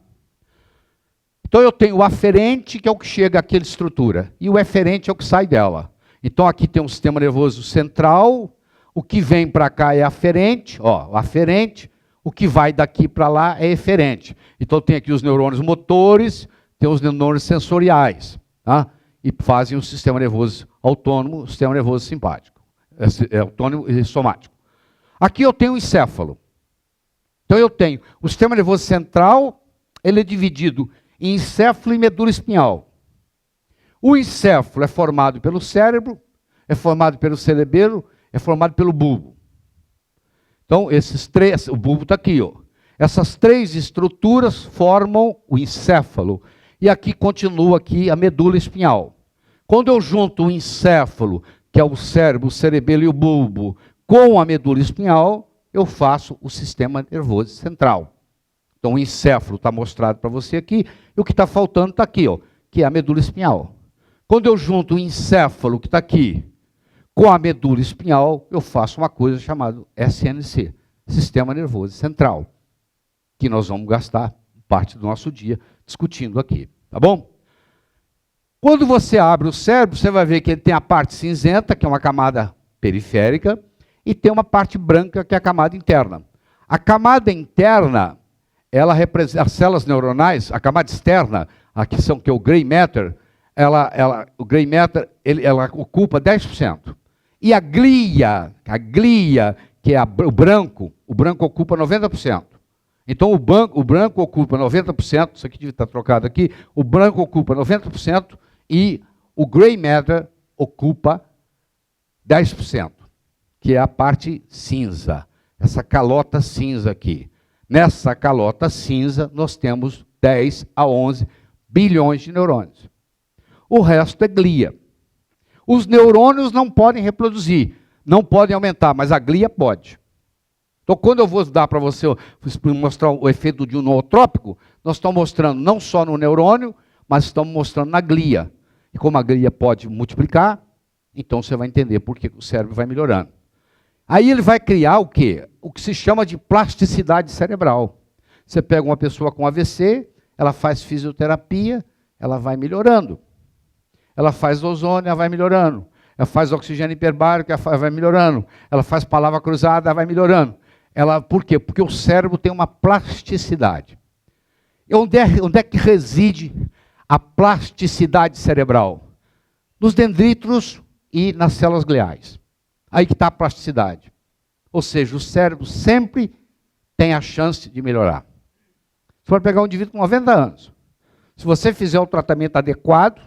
Então eu tenho o aferente, que é o que chega àquela estrutura, e o eferente é o que sai dela. Então aqui tem um sistema nervoso central, o que vem para cá é aferente, ó, aferente, o que vai daqui para lá é eferente. Então tem aqui os neurônios motores, tem os neurônios sensoriais, tá? E fazem o sistema nervoso autônomo, o sistema nervoso simpático, autônomo e somático. Aqui eu tenho o encéfalo. Então eu tenho o sistema nervoso central, ele é dividido em encéfalo e medula espinhal. O encéfalo é formado pelo cérebro, é formado pelo cerebelo, é formado pelo bulbo. Então esses três, o bulbo está aqui, ó. Essas três estruturas formam o encéfalo. E aqui continua aqui a medula espinhal. Quando eu junto o encéfalo, que é o cérebro, o cerebelo e o bulbo, com a medula espinhal, eu faço o sistema nervoso central. Então o encéfalo está mostrado para você aqui, e o que está faltando está aqui, ó, que é a medula espinhal. Quando eu junto o encéfalo, que está aqui, com a medula espinhal, eu faço uma coisa chamada SNC, Sistema Nervoso Central, que nós vamos gastar parte do nosso dia discutindo aqui, tá bom? Quando você abre o cérebro, você vai ver que ele tem a parte cinzenta, que é uma camada periférica, e tem uma parte branca, que é a camada interna. A camada interna, ela representa as células neuronais, a camada externa, aqui são que é o gray matter, o gray matter, ela ocupa 10%. E a glia, que é o branco ocupa 90%. Então o branco ocupa 90%, isso aqui deve estar trocado aqui, o branco ocupa 90% e o gray matter ocupa 10%, que é a parte cinza, essa calota cinza aqui. Nessa calota cinza nós temos 10 a 11 bilhões de neurônios. O resto é glia. Os neurônios não podem reproduzir, não podem aumentar, mas a glia pode. Então, quando eu vou dar para você, mostrar o efeito de um nootrópico, nós estamos mostrando não só no neurônio, mas estamos mostrando na glia. E como a glia pode multiplicar, então você vai entender por que o cérebro vai melhorando. Aí ele vai criar o quê? O que se chama de plasticidade cerebral. Você pega uma pessoa com AVC, ela faz fisioterapia, ela vai melhorando. Ela faz ozônio, ela vai melhorando. Ela faz oxigênio hiperbárico, ela vai melhorando. Ela faz palavra cruzada, ela vai melhorando. Por quê? Porque o cérebro tem uma plasticidade. E onde é que reside a plasticidade cerebral? Nos dendríticos e nas células gliais. Aí que está a plasticidade. Ou seja, o cérebro sempre tem a chance de melhorar. Se for pegar um indivíduo com 90 anos, se você fizer o tratamento adequado,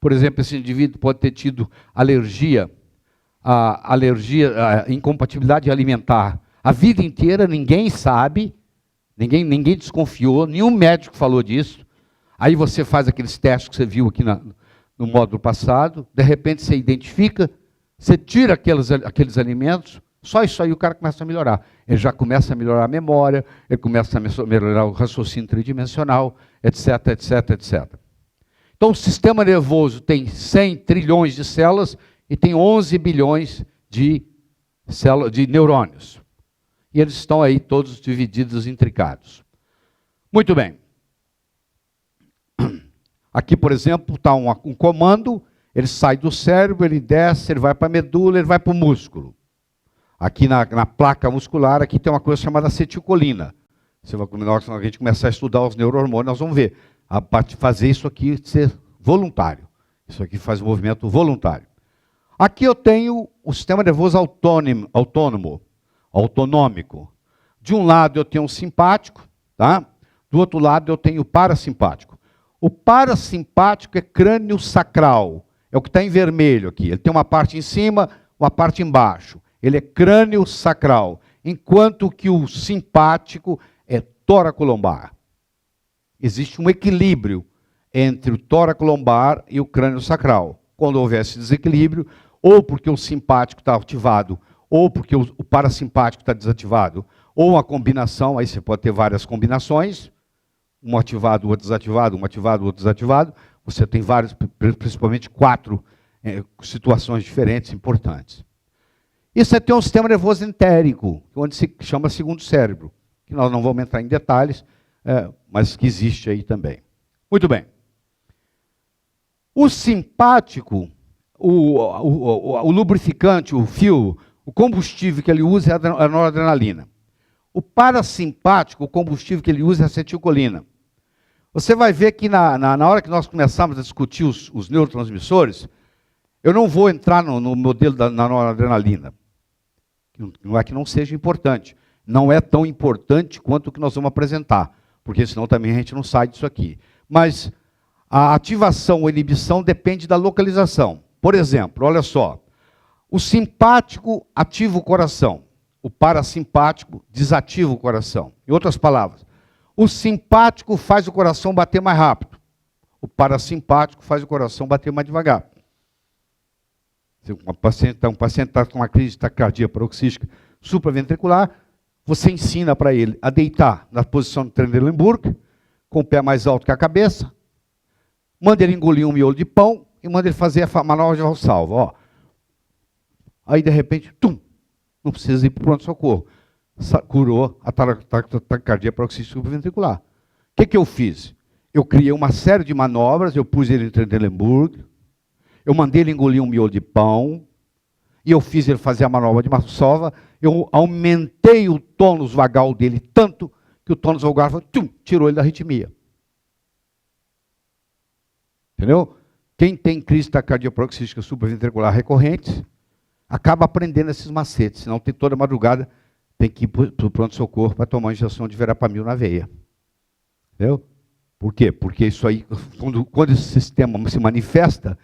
por exemplo, esse indivíduo pode ter tido alergia, incompatibilidade alimentar. A vida inteira ninguém sabe, ninguém desconfiou, nenhum médico falou disso. Aí você faz aqueles testes que você viu aqui no módulo passado, de repente você identifica, você tira aqueles alimentos, só isso aí o cara começa a melhorar. Ele já começa a melhorar a memória, ele começa a melhorar o raciocínio tridimensional, etc, etc, etc. Então o sistema nervoso tem 100 trilhões de células e tem 11 bilhões de neurônios. E eles estão aí todos divididos, intricados. Muito bem. Aqui, por exemplo, está um comando, ele sai do cérebro, ele desce, ele vai para a medula, ele vai para o músculo. Aqui na placa muscular, aqui tem uma coisa chamada acetilcolina. Quando a gente começar a estudar os neurohormônios, nós vamos ver. A parte de fazer isso aqui ser voluntário. Isso aqui faz um movimento voluntário. Aqui eu tenho o sistema nervoso autonômico. De um lado eu tenho o simpático, tá? Do outro lado eu tenho o parasimpático. O parasimpático é crânio sacral, É o que está em vermelho aqui. Ele tem uma parte em cima, uma parte embaixo. Ele é crânio sacral, enquanto que o simpático é tóraco-lombar. Existe um equilíbrio entre o tóraco-lombar e o crânio sacral. Quando houver esse desequilíbrio, ou porque o simpático está ativado, ou porque o parasimpático está desativado, ou uma combinação, aí você pode ter várias combinações, um ativado, outro desativado, um ativado, outro desativado. Você tem vários, principalmente 4 situações diferentes, importantes. E você tem um sistema nervoso entérico, onde se chama segundo cérebro, que nós não vamos entrar em detalhes, mas que existe aí também. Muito bem. O simpático, o lubrificante, o fio, o combustível que ele usa é a noradrenalina. O parasimpático, o combustível que ele usa é a acetilcolina. Você vai ver que na hora que nós começamos a discutir os neurotransmissores, eu não vou entrar no modelo da noradrenalina. Não é que não seja importante. Não é tão importante quanto o que nós vamos apresentar, porque senão também a gente não sai disso aqui. Mas a ativação ou inibição depende da localização. Por exemplo, olha só, o simpático ativa o coração, o parasimpático desativa o coração. Em outras palavras, o simpático faz o coração bater mais rápido, o parasimpático faz o coração bater mais devagar. Se um paciente está com uma crise de taquicardia paroxística supraventricular, você ensina para ele a deitar na posição de Trendelenburg, com o pé mais alto que a cabeça, manda ele engolir um miolo de pão e manda ele fazer a manobra de Valsalva. Ó. Aí, de repente, não precisa ir para o pronto-socorro. Curou a taquicardia paroxística supraventricular. O que eu fiz? Eu criei uma série de manobras, eu pus ele em Trendelenburg, eu mandei ele engolir um miolo de pão, e eu fiz ele fazer a manobra de Valsalva, eu aumentei o tônus vagal dele tanto que o tônus vagal tirou ele da arritmia. Entendeu? Quem tem crise de taquicardia paroxística supraventricular recorrente acaba aprendendo esses macetes, senão tem toda madrugada, tem que ir para o pronto-socorro para tomar uma injeção de verapamil na veia. Entendeu? Por quê? Porque isso aí, quando esse sistema se manifesta,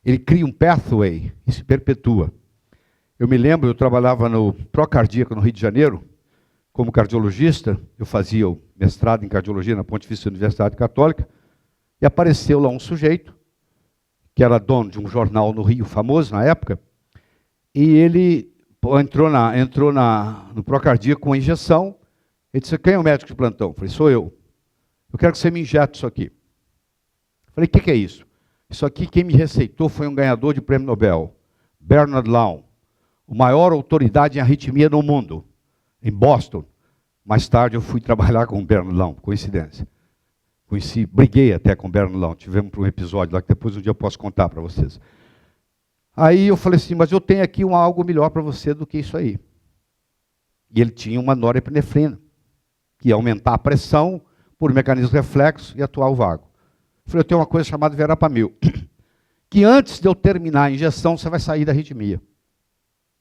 ele cria um pathway e se perpetua. Eu me lembro, eu trabalhava no Procardíaco, no Rio de Janeiro, como cardiologista, eu fazia o mestrado em cardiologia na Pontifícia Universidade Católica, e apareceu lá um sujeito, que era dono de um jornal no Rio, famoso na época, e ele entrou no Procardíaco com uma injeção. Ele disse: quem é o médico de plantão? Eu falei: sou eu. Eu quero que você me injete isso aqui. Eu falei: o que é isso? Isso aqui quem me receitou foi um ganhador de prêmio Nobel, Bernard Laun, a maior autoridade em arritmia no mundo, em Boston. Mais tarde eu fui trabalhar com o Bernard Laun, coincidência. Briguei até com o Bernard Laun, tivemos um episódio lá que depois um dia eu posso contar para vocês. Aí eu falei assim: mas eu tenho aqui algo melhor para você do que isso aí. E ele tinha uma norepinefrina, que ia aumentar a pressão por mecanismo reflexo e atuar o vago. Eu falei: eu tenho uma coisa chamada verapamil, que antes de eu terminar a injeção, você vai sair da arritmia.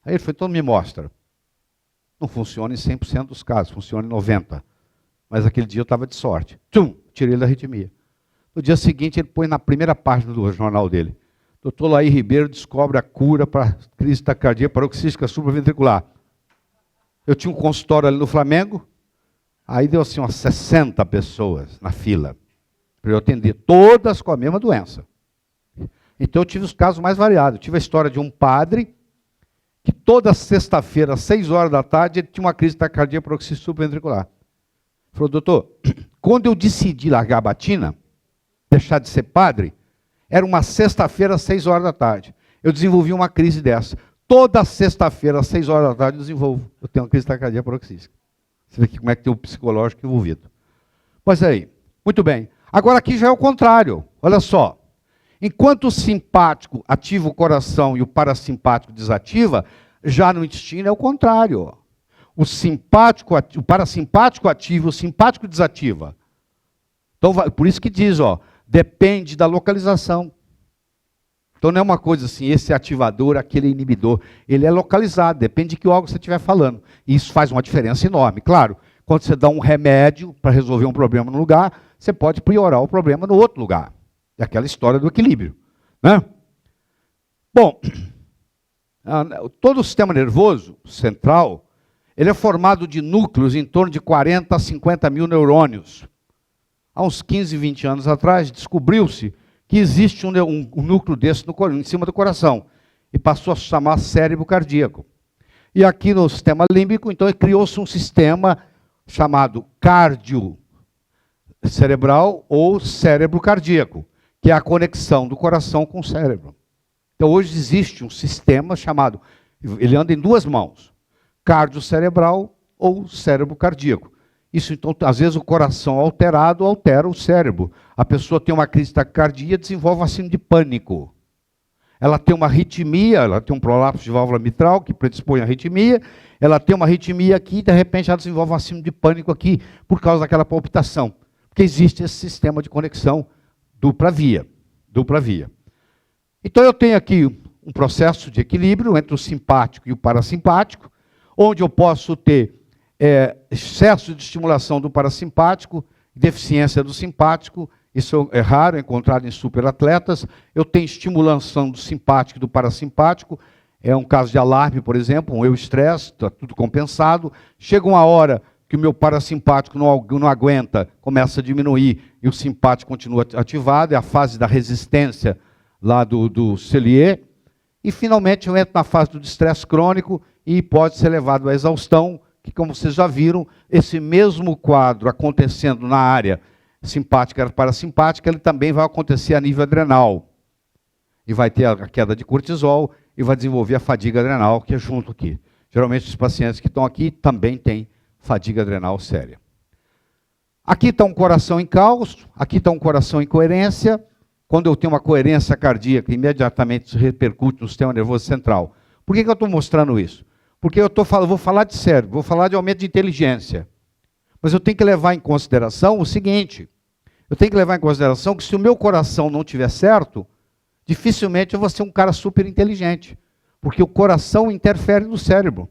Aí ele falou: então me mostra. Não funciona em 100% dos casos, funciona em 90%. Mas aquele dia eu estava de sorte. Tirei ele da arritmia. No dia seguinte, ele põe na primeira página do jornal dele: Dr. Laí Ribeiro descobre a cura para crise de taquicardia paroxística supraventricular. Eu tinha um consultório ali no Flamengo, aí deu assim umas 60 pessoas na fila, para eu atender, todas com a mesma doença. Então eu tive os casos mais variados. Eu tive a história de um padre, que toda sexta-feira, às 6 horas da tarde, ele tinha uma crise de taquicardia paroxística supraventricular. Ele falou: doutor, quando eu decidi largar a batina, deixar de ser padre, era uma sexta-feira, às 6 horas da tarde. Eu desenvolvi uma crise dessa. Toda sexta-feira, às 6 horas da tarde, eu desenvolvo. Eu tenho uma crise de taquicardia paroxística. Você vê aqui como é que tem o psicológico envolvido. Pois aí, muito bem. Agora aqui já é o contrário. Olha só. Enquanto o simpático ativa o coração e o parasimpático desativa, já no intestino é o contrário. O parasimpático ativa, o simpático desativa. Então, por isso que diz, depende da localização. Então não é uma coisa assim, esse ativador, aquele inibidor. Ele é localizado, depende de que órgão você estiver falando. E isso faz uma diferença enorme. Claro, quando você dá um remédio para resolver um problema num lugar, você pode piorar o problema no outro lugar. É aquela história do equilíbrio. Né? Bom, todo o sistema nervoso central, ele é formado de núcleos em torno de 40 a 50 mil neurônios. Há uns 15, 20 anos atrás, descobriu-se que existe um núcleo desse em cima do coração, e passou a se chamar cérebro cardíaco. E aqui no sistema límbico, então, criou-se um sistema chamado cardio cerebral ou cérebro cardíaco, que é a conexão do coração com o cérebro. Então, hoje existe um sistema chamado, ele anda em duas mãos, cardio cerebral ou cérebro cardíaco. Isso, então, às vezes o coração alterado altera o cérebro. A pessoa tem uma crise de taquicardia, desenvolve uma síndrome de pânico. Ela tem uma arritmia, ela tem um prolapso de válvula mitral que predispõe à arritmia, ela tem uma arritmia aqui e, de repente, ela desenvolve uma síndrome de pânico aqui por causa daquela palpitação. Porque existe esse sistema de conexão dupla via. Então, eu tenho aqui um processo de equilíbrio entre o simpático e o parasimpático, onde eu posso ter excesso de estimulação do parasimpático, deficiência do simpático. Isso é raro, é encontrado em superatletas. Eu tenho estimulação do simpático e do parasimpático. É um caso de alarme, por exemplo, um estresse, está tudo compensado. Chega uma hora que o meu parasimpático não aguenta, começa a diminuir e o simpático continua ativado. É a fase da resistência lá do Cellier. E, finalmente, eu entro na fase do estresse crônico e pode ser levado à exaustão, que, como vocês já viram, esse mesmo quadro acontecendo na área simpática e parasimpática, ele também vai acontecer a nível adrenal. E vai ter a queda de cortisol e vai desenvolver a fadiga adrenal, que é junto aqui. Geralmente, os pacientes que estão aqui também têm fadiga adrenal séria. Aqui está um coração em caos, aqui está um coração em coerência. Quando eu tenho uma coerência cardíaca, imediatamente isso repercute no sistema nervoso central. Por que eu estou mostrando isso? Porque eu vou falar de cérebro, vou falar de aumento de inteligência. Mas eu tenho que levar em consideração o seguinte: eu tenho que levar em consideração que se o meu coração não estiver certo, dificilmente eu vou ser um cara super inteligente. Porque o coração interfere no cérebro.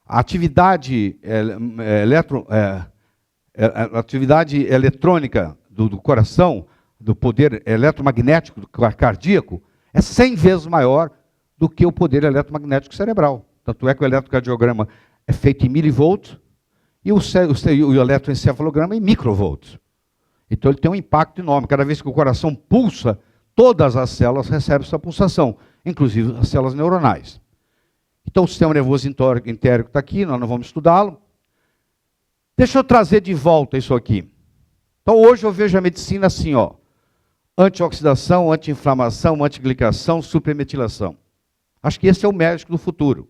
A atividade, atividade eletrônica do coração, do poder eletromagnético do cardíaco, é 100 vezes maior do que o poder eletromagnético cerebral. Tanto é que o eletrocardiograma é feito em milivolts e o eletroencefalograma em microvolts. Então ele tem um impacto enorme. Cada vez que o coração pulsa, todas as células recebem essa pulsação, inclusive as células neuronais. Então o sistema nervoso entérico está aqui, nós não vamos estudá-lo. Deixa eu trazer de volta isso aqui. Então hoje eu vejo a medicina assim, ó: antioxidação, anti-inflamação, antiglicação, supermetilação. Acho que esse é o médico do futuro.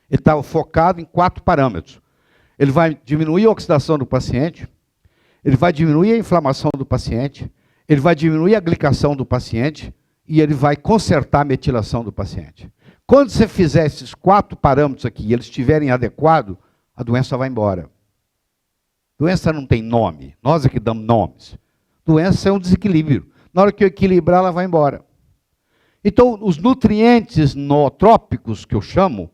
Ele está focado em 4 parâmetros. Ele vai diminuir a oxidação do paciente, ele vai diminuir a inflamação do paciente, ele vai diminuir a glicação do paciente e ele vai consertar a metilação do paciente. Quando você fizer esses 4 parâmetros aqui e eles estiverem adequados, a doença vai embora. Doença não tem nome, nós é que damos nomes. Doença é um desequilíbrio. Na hora que eu equilibrar, ela vai embora. Então, os nutrientes nootrópicos, que eu chamo,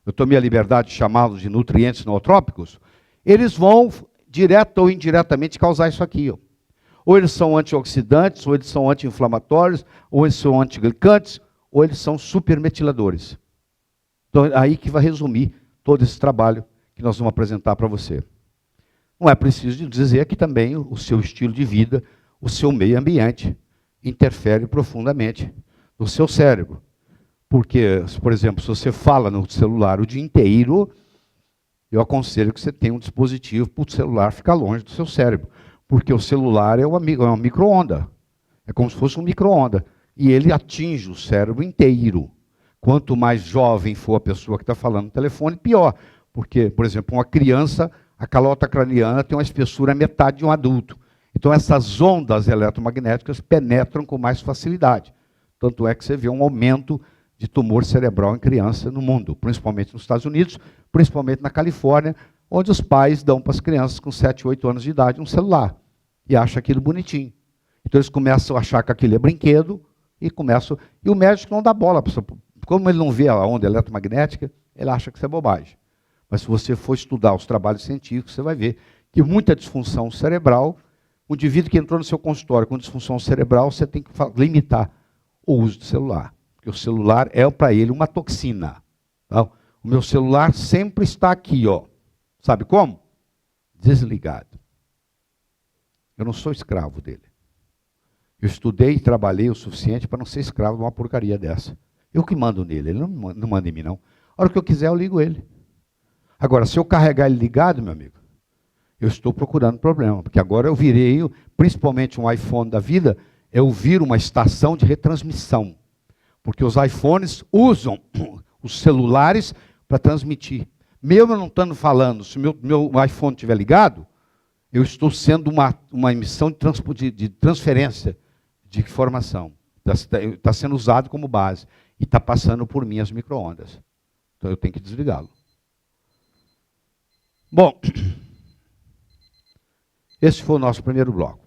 eu tomei a liberdade de chamá-los de nutrientes nootrópicos, eles vão, direta ou indiretamente, causar isso aqui. Ó. Ou eles são antioxidantes, ou eles são anti-inflamatórios, ou eles são antiglicantes, ou eles são supermetiladores. Então, é aí que vai resumir todo esse trabalho que nós vamos apresentar para você. Não é preciso dizer que também o seu estilo de vida, o seu meio ambiente, interfere profundamente no seu cérebro. Porque, por exemplo, se você fala no celular o dia inteiro, eu aconselho que você tenha um dispositivo para o celular ficar longe do seu cérebro. Porque o celular é uma micro-onda. É como se fosse um micro-onda. E ele atinge o cérebro inteiro. Quanto mais jovem for a pessoa que está falando no telefone, pior. Porque, por exemplo, uma criança, a calota craniana tem uma espessura metade de um adulto. Então, essas ondas eletromagnéticas penetram com mais facilidade. Tanto é que você vê um aumento de tumor cerebral em criança no mundo, principalmente nos Estados Unidos, principalmente na Califórnia, onde os pais dão para as crianças com 7, 8 anos de idade um celular e acham aquilo bonitinho. Então eles começam a achar que aquilo é brinquedo e o médico não dá bola. Como ele não vê a onda eletromagnética, ele acha que isso é bobagem. Mas se você for estudar os trabalhos científicos, você vai ver que muita disfunção cerebral, o indivíduo que entrou no seu consultório com disfunção cerebral, você tem que limitar o uso do celular. porque o celular é para ele uma toxina. Tá? O meu celular sempre está aqui, ó. Sabe como? Desligado. Eu não sou escravo dele. Eu estudei e trabalhei o suficiente para não ser escravo de uma porcaria dessa. Eu que mando nele, ele não manda em mim, não. A hora que eu quiser, eu ligo ele. Agora, se eu carregar ele ligado, meu amigo, eu estou procurando problema, porque agora eu virei, principalmente um iPhone da vida, eu viro uma estação de retransmissão. Porque os iPhones usam os celulares para transmitir. Mesmo eu não estando falando, se o meu iPhone estiver ligado, eu estou sendo uma emissão de transferência de informação. Está sendo usado como base. E está passando por mim as micro-ondas. Então eu tenho que desligá-lo. Bom, esse foi o nosso primeiro bloco.